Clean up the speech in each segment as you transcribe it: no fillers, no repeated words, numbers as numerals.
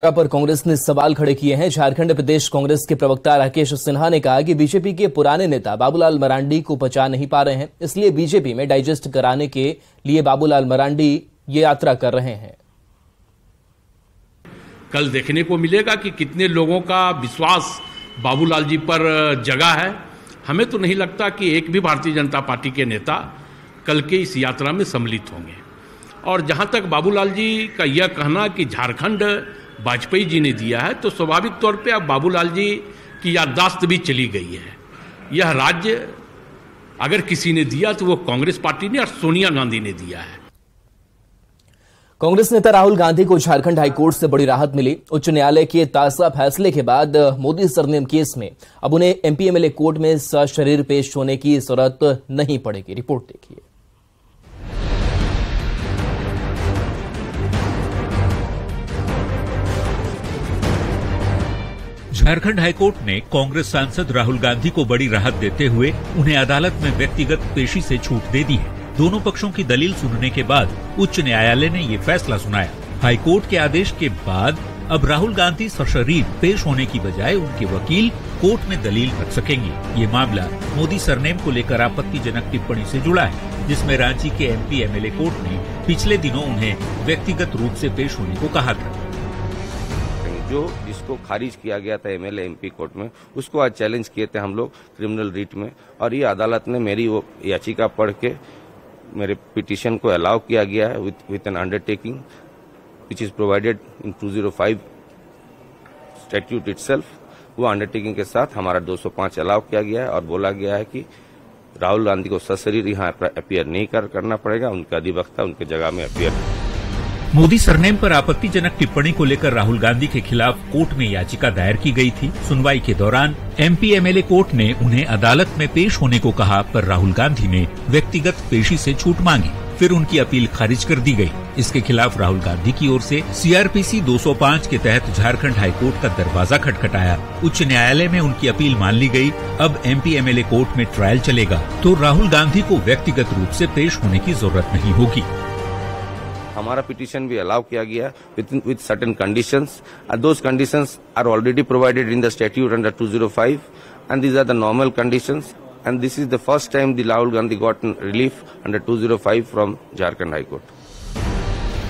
पर कांग्रेस ने सवाल खड़े किए हैं। झारखंड प्रदेश कांग्रेस के प्रवक्ता राकेश सिन्हा ने कहा कि बीजेपी के पुराने नेता बाबूलाल मरांडी को पचा नहीं पा रहे हैं, इसलिए बीजेपी में डाइजेस्ट कराने के लिए बाबूलाल मरांडी ये यात्रा कर रहे हैं। कल देखने को मिलेगा कि कितने लोगों का विश्वास बाबूलाल जी पर जगा है। हमें तो नहीं लगता कि एक भी भारतीय जनता पार्टी के नेता कल के इस यात्रा में सम्मिलित होंगे। और जहां तक बाबूलाल जी का यह कहना कि झारखंड वाजपेयी जी ने दिया है, तो स्वाभाविक तौर पे अब बाबूलाल जी की याददाश्त भी चली गई है। यह राज्य अगर किसी ने दिया तो वो कांग्रेस पार्टी ने और सोनिया गांधी ने दिया है। कांग्रेस नेता राहुल गांधी को झारखंड हाईकोर्ट से बड़ी राहत मिली। उच्च न्यायालय के ताजा फैसले के बाद मोदी सरनेम केस में अब उन्हें एमपीएमएलए कोर्ट में सशरीर पेश होने की जरूरत नहीं पड़ेगी। रिपोर्ट देखिए। झारखंड हाईकोर्ट ने कांग्रेस सांसद राहुल गांधी को बड़ी राहत देते हुए उन्हें अदालत में व्यक्तिगत पेशी से छूट दे दी है। दोनों पक्षों की दलील सुनने के बाद उच्च न्यायालय ने ये फैसला सुनाया। हाईकोर्ट के आदेश के बाद अब राहुल गांधी सशरीर पेश होने की बजाय उनके वकील कोर्ट में दलील रख सकेंगे। ये मामला मोदी सरनेम को लेकर आपत्तिजनक टिप्पणी से जुड़ा है, जिसमें रांची के एमपीएमएलए कोर्ट ने पिछले दिनों उन्हें व्यक्तिगत रूप से पेश होने को कहा था। जो जिसको खारिज किया गया था एमएलए एमपी कोर्ट में, उसको आज चैलेंज किए थे हम लोग क्रिमिनल रीट में, और ये अदालत ने मेरी वो याचिका पढ़ के मेरे पिटीशन को अलाउ किया गया है with an undertaking which is provided in 205 statute itself. वो अंडरटेकिंग के साथ हमारा 205 अलाउ किया गया है और बोला गया है कि राहुल गांधी को सशरीर यहाँ अपीयर नहीं करना पड़ेगा, उनका अधिवक्ता उनके जगह में अपीयर। मोदी सरनेम पर आपत्तिजनक टिप्पणी को लेकर राहुल गांधी के खिलाफ कोर्ट में याचिका दायर की गई थी। सुनवाई के दौरान एमपीएमएलए कोर्ट ने उन्हें अदालत में पेश होने को कहा, पर राहुल गांधी ने व्यक्तिगत पेशी से छूट मांगी। फिर उनकी अपील खारिज कर दी गई। इसके खिलाफ राहुल गांधी की ओर से सीआरपीसी 205 के तहत झारखंड हाईकोर्ट का दरवाजा खटखटाया। उच्च न्यायालय में उनकी अपील मान ली गई। अब एमपीएमएलए कोर्ट में ट्रायल चलेगा तो राहुल गांधी को व्यक्तिगत रूप से पेश होने की जरूरत नहीं होगी। हमारा पिटीशन भी अलाउ किया गया with certain conditions, and those conditions are already provided in the statute under 205, and these are the normal conditions, and this is the first time the Rahul Gandhi got relief under 205 from Jharkhand High Court.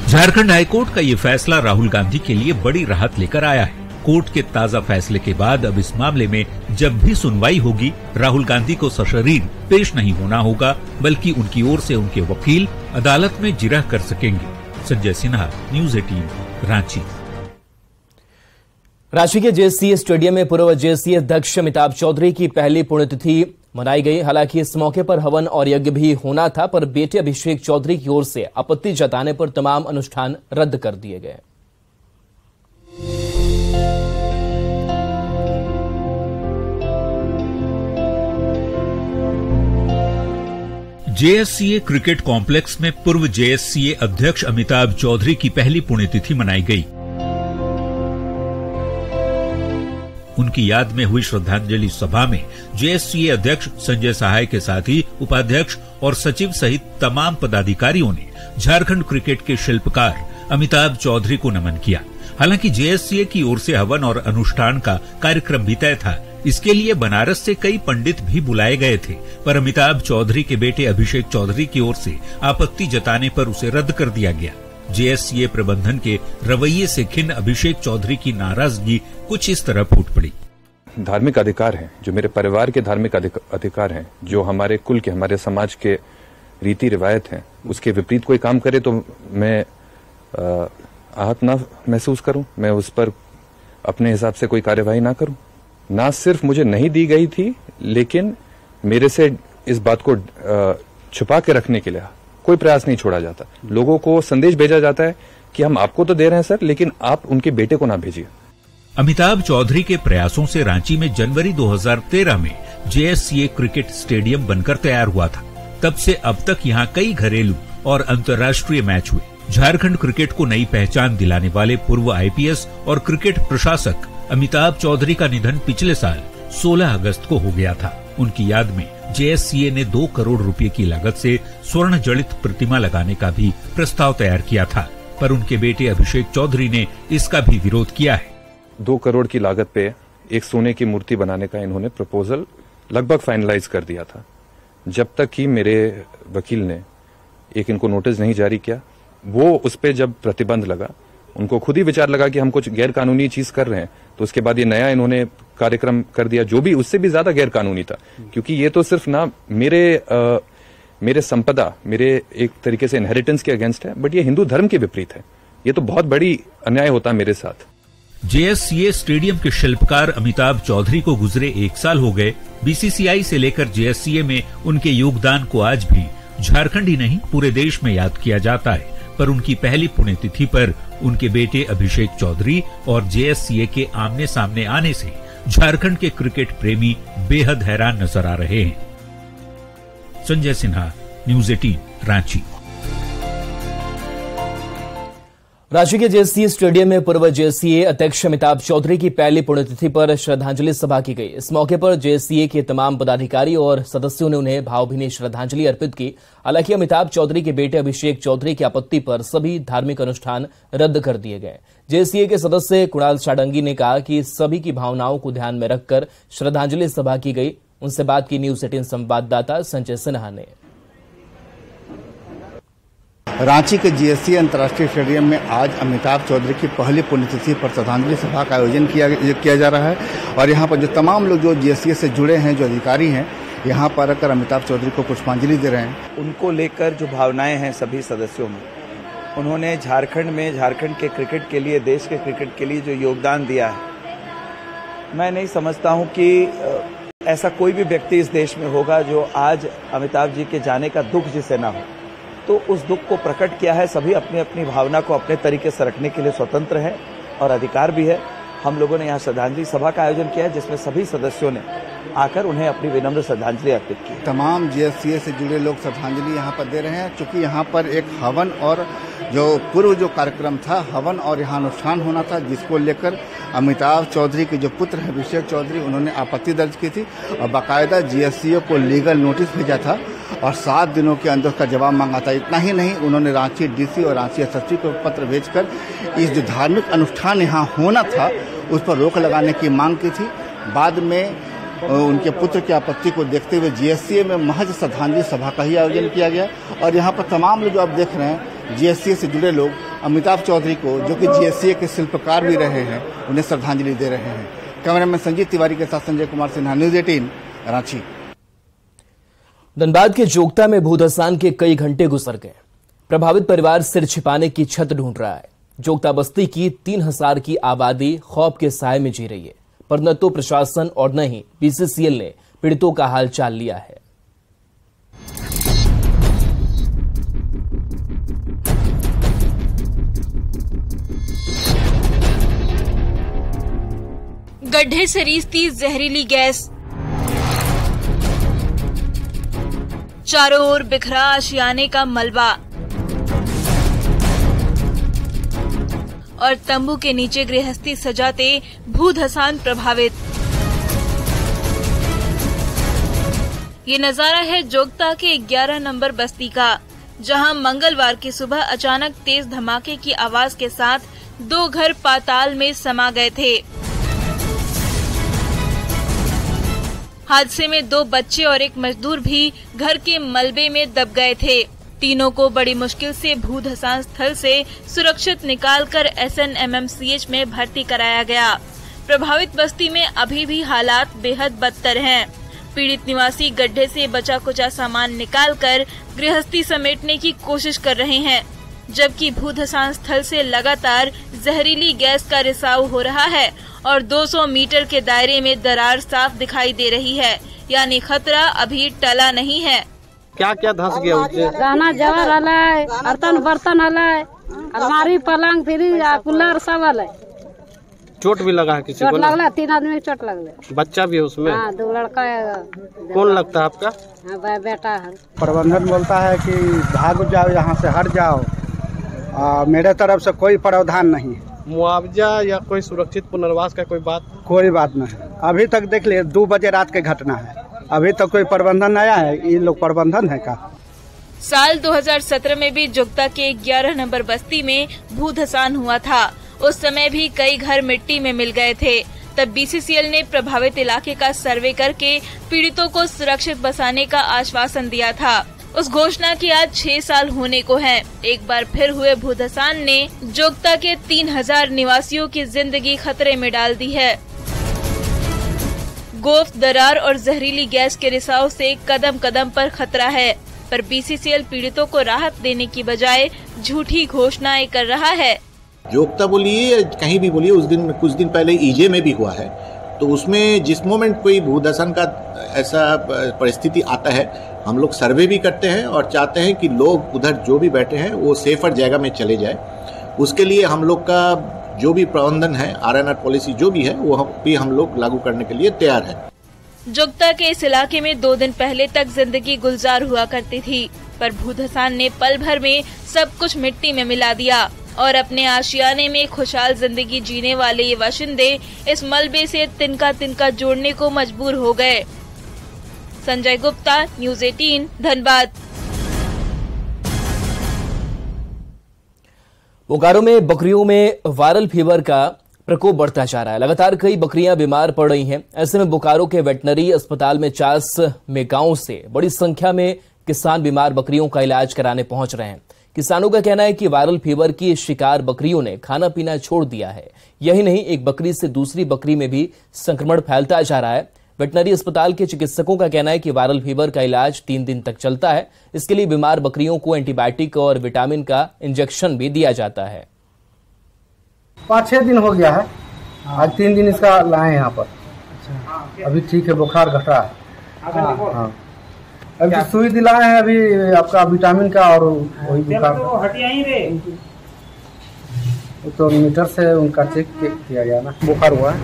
Jharkhand high court का ये फैसला राहुल गांधी के लिए बड़ी राहत लेकर आया है। कोर्ट के ताजा फैसले के बाद अब इस मामले में जब भी सुनवाई होगी, राहुल गांधी को सशरीर पेश नहीं होना होगा, बल्कि उनकी ओर से उनके वकील अदालत में जिरह कर सकेंगे। संजय सिन्हा, न्यूज 18, रांची। रांची के जेएससीए स्टेडियम में पूर्व जेएससीए अध्यक्ष अमिताभ चौधरी की पहली पुण्यतिथि मनाई गई। हालांकि इस मौके पर हवन और यज्ञ भी होना था, पर बेटे अभिषेक चौधरी की ओर से आपत्ति जताने पर तमाम अनुष्ठान रद्द कर दिए गए। जेएससीए क्रिकेट कॉम्प्लेक्स में पूर्व जेएससीए अध्यक्ष अमिताभ चौधरी की पहली पुण्यतिथि मनाई गई। उनकी याद में हुई श्रद्धांजलि सभा में जेएससीए अध्यक्ष संजय सहाय के साथ ही उपाध्यक्ष और सचिव सहित तमाम पदाधिकारियों ने झारखंड क्रिकेट के शिल्पकार अमिताभ चौधरी को नमन किया। हालांकि जेएससीए की ओर से हवन और अनुष्ठान का कार्यक्रम भी तय था। इसके लिए बनारस से कई पंडित भी बुलाए गए थे, पर अमिताभ चौधरी के बेटे अभिषेक चौधरी की ओर से आपत्ति जताने पर उसे रद्द कर दिया गया। जेएससीए प्रबंधन के रवैये से खिन्न अभिषेक चौधरी की नाराजगी कुछ इस तरह फूट पड़ी। धार्मिक अधिकार हैं, जो मेरे परिवार के धार्मिक अधिकार हैं, जो हमारे कुल के, हमारे समाज के रीति रिवायत हैं, उसके विपरीत कोई काम करे तो मैं आहत ना महसूस करूं, मैं उस पर अपने हिसाब से कोई कार्यवाही ना करूं। ना सिर्फ मुझे नहीं दी गई थी, लेकिन मेरे से इस बात को छुपा के रखने के लिए कोई प्रयास नहीं छोड़ा जाता। लोगों को संदेश भेजा जाता है कि हम आपको तो दे रहे हैं सर, लेकिन आप उनके बेटे को ना भेजिए। अमिताभ चौधरी के प्रयासों से रांची में जनवरी 2013 में जेएससीए क्रिकेट स्टेडियम बनकर तैयार हुआ था। तब से अब तक यहाँ कई घरेलू और अंतर्राष्ट्रीय मैच हुए। झारखंड क्रिकेट को नई पहचान दिलाने वाले पूर्व आईपीएस और क्रिकेट प्रशासक अमिताभ चौधरी का निधन पिछले साल 16 अगस्त को हो गया था। उनकी याद में जेएससीए ने 2 करोड़ रुपए की लागत से स्वर्ण जड़ित प्रतिमा लगाने का भी प्रस्ताव तैयार किया था। पर उनके बेटे अभिषेक चौधरी ने इसका भी विरोध किया है। 2 करोड़ की लागत पे एक सोने की मूर्ति बनाने का इन्होंने प्रपोजल लगभग फाइनलाइज कर दिया था। जब तक कि मेरे वकील ने एक इनको नोटिस नहीं जारी किया, वो उस पर जब प्रतिबंध लगा, उनको खुद ही विचार लगा कि हम कुछ गैर कानूनी चीज कर रहे हैं, तो उसके बाद ये नया इन्होंने कार्यक्रम कर दिया जो भी उससे भी ज्यादा गैर कानूनी था। क्योंकि ये तो सिर्फ ना मेरे संपदा, मेरे एक तरीके से इनहेरिटेंस के अगेंस्ट है, बट ये हिंदू धर्म के विपरीत है। ये तो बहुत बड़ी अन्याय होता है मेरे साथ। जेएससीए स्टेडियम के शिल्पकार अमिताभ चौधरी को गुजरे 1 साल हो गए। बीसीसीआई से लेकर जेएससीए में उनके योगदान को आज भी झारखंड ही नहीं पूरे देश में याद किया जाता है। पर उनकी पहली पुण्यतिथि पर उनके बेटे अभिषेक चौधरी और जेएससीए के आमने सामने आने से झारखंड के क्रिकेट प्रेमी बेहद हैरान नजर आ रहे हैं। संजय सिन्हा, न्यूज़ 18, रांची। रांची के जेएससीए स्टेडियम में पूर्व जेएससीए अध्यक्ष अमिताभ चौधरी की पहली पुण्यतिथि पर श्रद्धांजलि सभा की गई। इस मौके पर जेएससीए के तमाम पदाधिकारी और सदस्यों ने उन्हें भावभीनी श्रद्धांजलि अर्पित की। हालांकि अमिताभ चौधरी के बेटे अभिषेक चौधरी की आपत्ति पर सभी धार्मिक अनुष्ठान रद्द कर दिए गए। जेएससीए के सदस्य कुणाल साडंगी ने कहा कि सभी की भावनाओं को ध्यान में रखकर श्रद्धांजलि सभा की गई। उनसे बात की न्यूज़ 18 संवाददाता संजय सिन्हा ने। रांची के जेएससीए अंतर्राष्ट्रीय स्टेडियम में आज अमिताभ चौधरी की पहली पुण्यतिथि पर श्रद्धांजलि सभा का आयोजन किया जा रहा है और यहाँ पर जो तमाम लोग जो जेएससीए से जुड़े हैं, जो अधिकारी हैं, यहाँ पर आकर अमिताभ चौधरी को पुष्पांजलि दे रहे हैं। उनको लेकर जो भावनाएं हैं सभी सदस्यों में, उन्होंने झारखंड के क्रिकेट के लिए, देश के क्रिकेट के लिए जो योगदान दिया है, मैं नहीं समझता हूँ कि ऐसा कोई भी व्यक्ति इस देश में होगा जो आज अमिताभ जी के जाने का दुख जिसे ना हो। तो उस दुख को प्रकट किया है। सभी अपनी अपनी भावना को अपने तरीके से रखने के लिए स्वतंत्र है और अधिकार भी है। हम लोगों ने यहाँ श्रद्धांजलि सभा का आयोजन किया है जिसमें सभी सदस्यों ने आकर उन्हें अपनी विनम्र श्रद्धांजलि अर्पित की। तमाम जेएससीए से जुड़े लोग श्रद्धांजलि यहाँ पर दे रहे हैं, क्योंकि यहाँ पर एक हवन और जो पूर्व जो कार्यक्रम था, हवन और यहाँ अनुष्ठान होना था, जिसको लेकर अमिताभ चौधरी के जो पुत्र हैं अभिषेक चौधरी, उन्होंने आपत्ति दर्ज की थी और बाकायदा जेएससीए को लीगल नोटिस भेजा था और 7 दिनों के अंदर उसका जवाब मांगा था। इतना ही नहीं, उन्होंने रांची डीसी और रांची एसएसपी को पत्र भेजकर इस जो धार्मिक अनुष्ठान यहाँ होना था उस पर रोक लगाने की मांग की थी। बाद में उनके पुत्र की आपत्ति को देखते हुए जेएससीए में महज श्रद्धांजलि सभा का ही आयोजन किया गया और यहाँ पर तमाम लोग जो आप देख रहे हैं जेएससीए से जुड़े लोग अमिताभ चौधरी को, जो कि जेएससीए के शिल्पकार भी रहे हैं, उन्हें श्रद्धांजलि दे रहे हैं। कैमरामैन संजीत तिवारी के साथ संजय कुमार सिन्हा, न्यूज़ 18, रांची। धनबाद के जोगता में भूधसान के कई घंटे गुजर गए। प्रभावित परिवार सिर छिपाने की छत ढूंढ रहा है। जोगता बस्ती की 3000 की आबादी खौफ के साए में जी रही है, पर न तो प्रशासन और न ही बीसीसीएल ने पीड़ितों का हाल चाल लिया है। गड्ढे से रिसती जहरीली गैस, चारों ओर बिखरा आशियाने का मलबा और तंबू के नीचे गृहस्थी सजाते भूधसान प्रभावित। ये नजारा है जोगता के 11 नंबर बस्ती का, जहां मंगलवार की सुबह अचानक तेज धमाके की आवाज के साथ 2 घर पाताल में समा गए थे। हादसे में 2 बच्चे और 1 मजदूर भी घर के मलबे में दब गए थे। तीनों को बड़ी मुश्किल से भूधसान स्थल से सुरक्षित निकालकर SNMMCH में भर्ती कराया गया। प्रभावित बस्ती में अभी भी हालात बेहद बदतर हैं। पीड़ित निवासी गड्ढे से बचा कुचा सामान निकालकर गृहस्थी समेटने की कोशिश कर रहे हैं, जबकि भूधसान स्थल से लगातार जहरीली गैस का रिसाव हो रहा है और 200 मीटर के दायरे में दरार साफ दिखाई दे रही है, यानी खतरा अभी टला नहीं है। क्या क्या धंस गया? गहना जवर हलै, बर्तन बर्तन हलै, अलमारी पलंग फ्रिज कूलर सब हलै। चोट भी लगा है किसी को? चोट लगला, 3 आदमी को चोट लगले। बच्चा भी है उसमें? हाँ, 2 लड़का है। कौन लगता है आपका? हाँ, बेटा है। प्रबंधन बोलता है कि भाग जाओ, यहाँ से हट जाओ। मेरे तरफ से कोई प्रावधान नहीं। मुआवजा या कोई सुरक्षित पुनर्वास का कोई बात? कोई बात नहीं। अभी तक देख लिए 2 बजे रात के घटना है, अभी तक कोई प्रबंधन आया है? ये लोग प्रबंधन है का? साल 2017 में भी जुगता के 11 नंबर बस्ती में भूधसान हुआ था। उस समय भी कई घर मिट्टी में मिल गए थे। तब बीसीसीएल ने प्रभावित इलाके का सर्वे करके पीड़ितों को सुरक्षित बसाने का आश्वासन दिया था। उस घोषणा के आज 6 साल होने को हैं। एक बार फिर हुए भूधसान ने जोगता के 3000 निवासियों की जिंदगी खतरे में डाल दी है। गोफ्त, दरार और जहरीली गैस के रिसाव से कदम कदम पर खतरा है, पर बीसीसीएल पीड़ितों को राहत देने की बजाय झूठी घोषणाएं कर रहा है। जोगता बोलिए, कहीं भी बोलिए, उस दिन कुछ दिन पहले ईजे में भी हुआ है, तो उसमें जिस मोमेंट कोई भूधसान का ऐसा परिस्थिति आता है, हम लोग सर्वे भी करते हैं और चाहते हैं कि लोग उधर जो भी बैठे हैं वो सेफर जगह में चले जाए। उसके लिए हम लोग का जो भी प्रबंधन है, आरएनआर पॉलिसी जो भी है, वो भी हम लोग लागू करने के लिए तैयार है। जोगता के इस इलाके में 2 दिन पहले तक जिंदगी गुलजार हुआ करती थी, पर भूधसान ने पल भर में सब कुछ मिट्टी में मिला दिया और अपने आशियाने में खुशहाल जिंदगी जीने वाले ये बाशिंदे इस मलबे से तिनका तिनका जोड़ने को मजबूर हो गए। संजय गुप्ता, न्यूज़ 18, धनबाद। बोकारो में बकरियों में वायरल फीवर का प्रकोप बढ़ता जा रहा है। लगातार कई बकरियां बीमार पड़ रही हैं। ऐसे में बोकारो के वेटनरी अस्पताल में 40 में गांव से बड़ी संख्या में किसान बीमार बकरियों का इलाज कराने पहुंच रहे हैं। किसानों का कहना है कि वायरल फीवर की शिकार बकरियों ने खाना पीना छोड़ दिया है। यही नहीं, एक बकरी से दूसरी बकरी में भी संक्रमण फैलता जा रहा है। वेटनरी अस्पताल के चिकित्सकों का कहना है कि वायरल फीवर का इलाज 3 दिन तक चलता है। इसके लिए बीमार बकरियों को एंटीबायोटिक और विटामिन का इंजेक्शन भी दिया जाता है। 5-6 दिन हो गया है, आज 3 दिन इसका लाए यहाँ पर। अभी ठीक है, बुखार घटा है। हाँ, अभी तो सुई दिलाए हैं अभी आपका विटामिन का, और वही बुखार तो मीटर से उनका चेक किया गया ना। बुखार हुआ है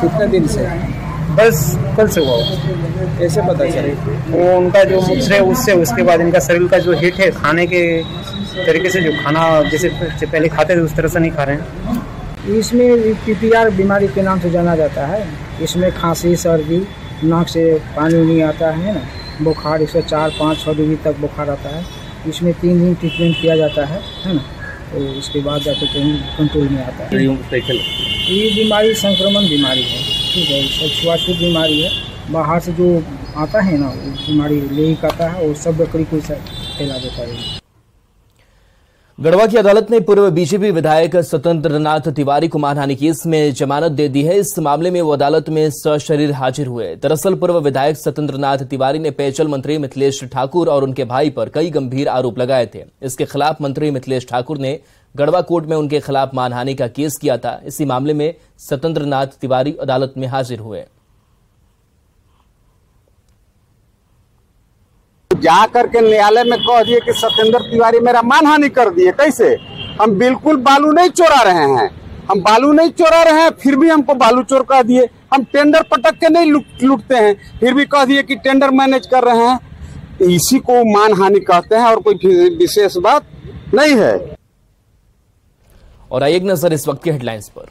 कितने दिन से? बस कल से हुआ। कैसे पता चले? वो उनका जो मुख है उससे, उसके बाद इनका शरीर का जो हिट है, खाने के तरीके से, जो खाना जैसे पहले खाते थे उस तरह से नहीं खा रहे हैं। इसमें पीपीआर बीमारी के नाम से जाना जाता है। इसमें खांसी, सर्दी, नाक से पानी नहीं आता है ना, बुखार 104-5-6 डिग्री तक बुखार आता है। इसमें 3 दिन ट्रीटमेंट किया जाता है ना, तो उसके बाद जाकर कहीं कंट्रोल में आता है। ये बीमारी संक्रमण बीमारी है, ठीक है, छुआछूत बीमारी है। बाहर से जो आता है ना, वो बीमारी ले आता है और सब बकरी को फैला देता है। गढ़वा की अदालत ने पूर्व बीजेपी विधायक स्वतंत्र नाथ तिवारी को मानहानि केस में जमानत दे दी है। इस मामले में वो अदालत में सशरीर हाजिर हुए। दरअसल पूर्व विधायक स्वतंत्र नाथ तिवारी ने पेयजल मंत्री मिथिलेश ठाकुर और उनके भाई पर कई गंभीर आरोप लगाए थे। इसके खिलाफ मंत्री मिथिलेश ठाकुर ने गढ़वा कोर्ट में उनके खिलाफ मानहानि का केस किया था। इसी मामले में स्वतंत्र नाथ तिवारी अदालत में हाजिर हुए। जा करके न्यायालय में कह दिए कि सत्येंद्र तिवारी मेरा मानहानि कर दिए। कैसे? हम बिल्कुल बालू नहीं चोरा रहे हैं, हम बालू नहीं चोरा रहे हैं, फिर भी हमको बालू चोर कह दिए। हम टेंडर पटक के नहीं लूटते हैं, फिर भी कह दिए कि टेंडर मैनेज कर रहे हैं। इसी को मानहानि कहते हैं और कोई विशेष बात नहीं है। और आइए एक नजर इस वक्त की हेडलाइंस पर।